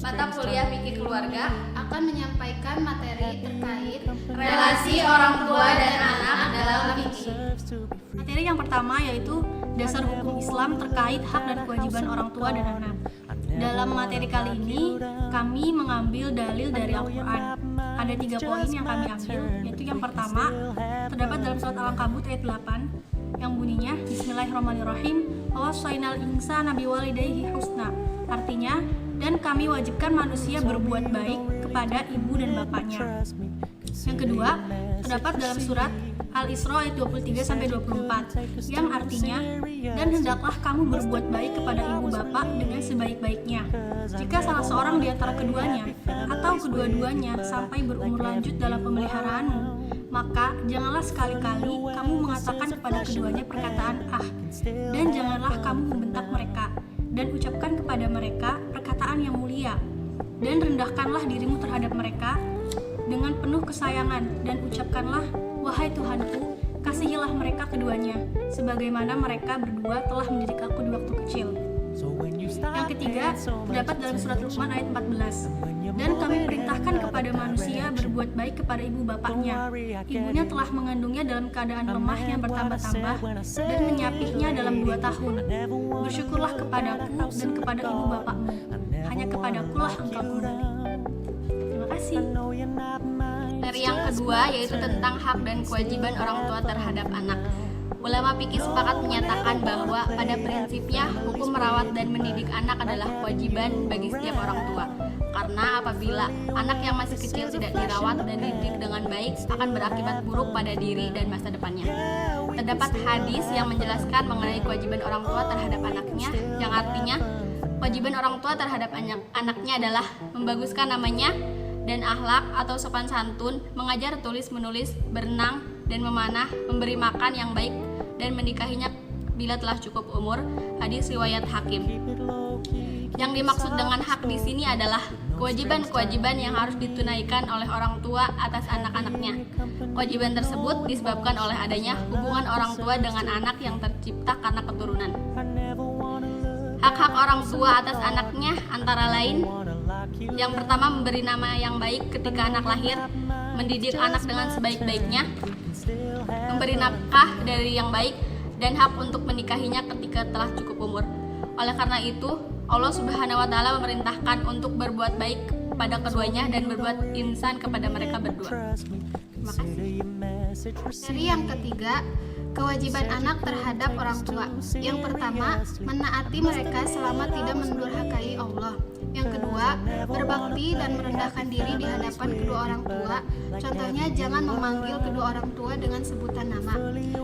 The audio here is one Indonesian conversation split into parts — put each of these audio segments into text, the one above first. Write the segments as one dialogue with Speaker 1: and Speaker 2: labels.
Speaker 1: Mata kuliah fikih keluarga
Speaker 2: akan menyampaikan materi terkait
Speaker 1: relasi orang tua dan anak dalam fikih.
Speaker 3: Materi yang pertama yaitu dasar hukum Islam terkait hak dan kewajiban orang tua dan anak. Dalam materi kali ini, kami mengambil dalil dari Al-Quran. Ada 3 poin yang kami ambil, yaitu yang pertama, terdapat dalam surat Al-Ankabut ayat 8, yang bunyinya, Bismillahirrahmanirrahim, Wawasainal insana biwalidayhi husna. Artinya, dan kami wajibkan manusia berbuat baik kepada ibu dan bapaknya. Yang kedua, terdapat dalam surat Al-Isra ayat 23-24 yang artinya, dan hendaklah kamu berbuat baik kepada ibu bapak dengan sebaik-baiknya. Jika salah seorang di antara keduanya atau kedua-duanya sampai berumur lanjut dalam pemeliharaanmu, maka janganlah sekali-kali kamu mengatakan kepada keduanya perkataan dan janganlah kamu membentak mereka dan ucapkan kepada mereka perkataan yang mulia, dan rendahkanlah dirimu terhadap mereka dengan penuh kesayangan, dan ucapkanlah, wahai Tuhanku, kasihilah mereka keduanya, sebagaimana mereka berdua telah mendidik aku di waktu kecil. Yang ketiga, terdapat dalam surat Luqman ayat 14, dan kami perintahkan kepada manusia berbuat baik kepada ibu bapaknya. Ibunya telah mengandungnya dalam keadaan lemah yang bertambah-tambah dan menyapihnya dalam 2 tahun. Bersyukurlah kepadaku dan kepada ibu bapakmu, hanya kepadakulah engkau kembali. Terima kasih.
Speaker 1: Materi yang kedua yaitu tentang hak dan kewajiban orang tua terhadap anak. Ulama fikih sepakat menyatakan bahwa pada prinsipnya hukum merawat dan mendidik anak adalah kewajiban bagi setiap orang tua. Karena apabila anak yang masih kecil tidak dirawat dan dididik dengan baik akan berakibat buruk pada diri dan masa depannya. Terdapat hadis yang menjelaskan mengenai kewajiban orang tua terhadap anaknya, yang artinya kewajiban orang tua terhadap anaknya adalah membaguskan namanya dan akhlak atau sopan santun, mengajar tulis menulis, berenang dan memanah, memberi makan yang baik, dan menikahinya bila telah cukup umur. Hadis riwayat Hakim. Yang dimaksud dengan hak di sini adalah kewajiban-kewajiban yang harus ditunaikan oleh orang tua atas anak-anaknya. Kewajiban tersebut disebabkan oleh adanya hubungan orang tua dengan anak yang tercipta karena keturunan. Hak-hak orang tua atas anaknya antara lain: yang pertama, memberi nama yang baik ketika anak lahir, mendidik anak dengan sebaik-baiknya, memberi nafkah dari yang baik, dan hak untuk menikahinya ketika telah cukup umur. Oleh karena itu, Allah Subhanahu wa Ta'ala memerintahkan untuk berbuat baik pada keduanya dan berbuat ihsan kepada mereka berdua. Terima kasih.
Speaker 2: Materi yang ketiga, kewajiban anak terhadap orang tua. Yang pertama, menaati mereka selama tidak mendurhakai Allah. Yang kedua, berbakti dan merendahkan diri di hadapan kedua orang tua. Contohnya, jangan memanggil kedua orang tua dengan sebutan nama.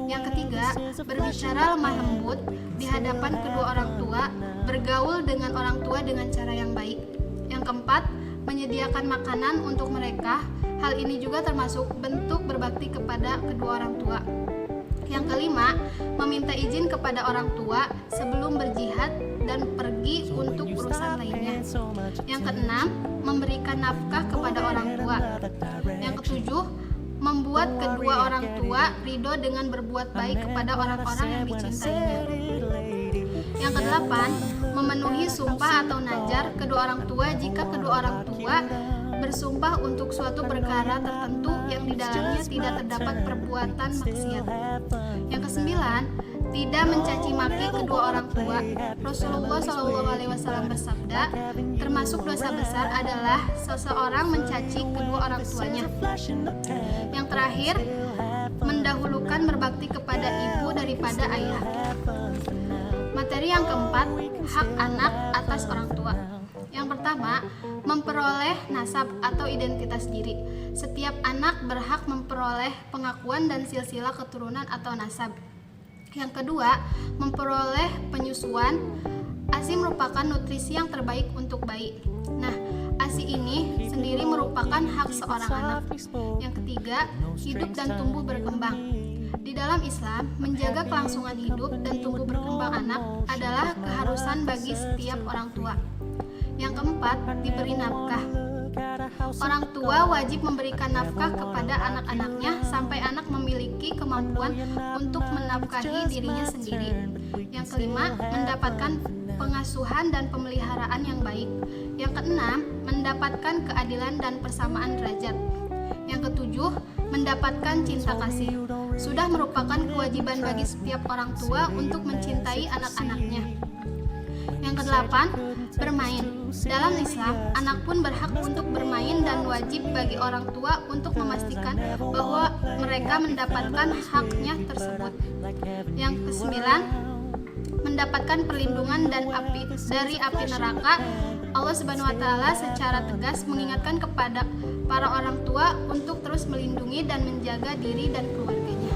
Speaker 2: Yang ketiga, berbicara lemah lembut di hadapan kedua orang tua, bergaul dengan orang tua dengan cara yang baik. Yang keempat, menyediakan makanan untuk mereka. Hal ini juga termasuk bentuk berbakti kepada kedua orang tua. Yang kelima, meminta izin kepada orang tua sebelum berjihad dan pergi untuk urusan lainnya. Yang keenam, memberikan nafkah kepada orang tua. Yang ketujuh, membuat kedua orang tua ridho dengan berbuat baik kepada orang-orang yang dicintainya. Yang kedelapan, memenuhi sumpah atau najar kedua orang tua jika kedua orang tua bersumpah untuk suatu perkara tertentu yang di dalamnya tidak terdapat perbuatan maksiat. Yang kesembilan, tidak mencaci maki kedua orang tua. Rasulullah SAW bersabda, termasuk dosa besar adalah seseorang mencaci kedua orang tuanya. Yang terakhir, mendahulukan berbakti kepada ibu daripada ayah. Materi yang keempat, hak anak atas orang tua. Yang pertama, memperoleh nasab atau identitas diri. Setiap anak berhak memperoleh pengakuan dan silsilah keturunan atau nasab. Yang kedua, memperoleh penyusuan. ASI merupakan nutrisi yang terbaik untuk bayi. Nah, ASI ini sendiri merupakan hak seorang anak. Yang ketiga, hidup dan tumbuh berkembang. Di dalam Islam, menjaga kelangsungan hidup dan tumbuh berkembang anak adalah keharusan bagi setiap orang tua. Yang keempat, diberi nafkah. Orang tua wajib memberikan nafkah kepada anak-anaknya sampai anak memiliki kemampuan untuk menafkahi dirinya sendiri. Yang kelima, mendapatkan pengasuhan dan pemeliharaan yang baik. Yang keenam, mendapatkan keadilan dan persamaan derajat. Yang ketujuh, mendapatkan cinta kasih. Sudah merupakan kewajiban bagi setiap orang tua untuk mencintai anak-anaknya. Yang kedelapan, bermain. Dalam Islam, anak pun berhak untuk bermain dan wajib bagi orang tua untuk memastikan bahwa mereka mendapatkan haknya tersebut. Yang kesembilan, mendapatkan perlindungan dari api neraka. Allah Subhanahu wa taala secara tegas mengingatkan kepada para orang tua untuk terus melindungi dan menjaga diri dan keluarganya.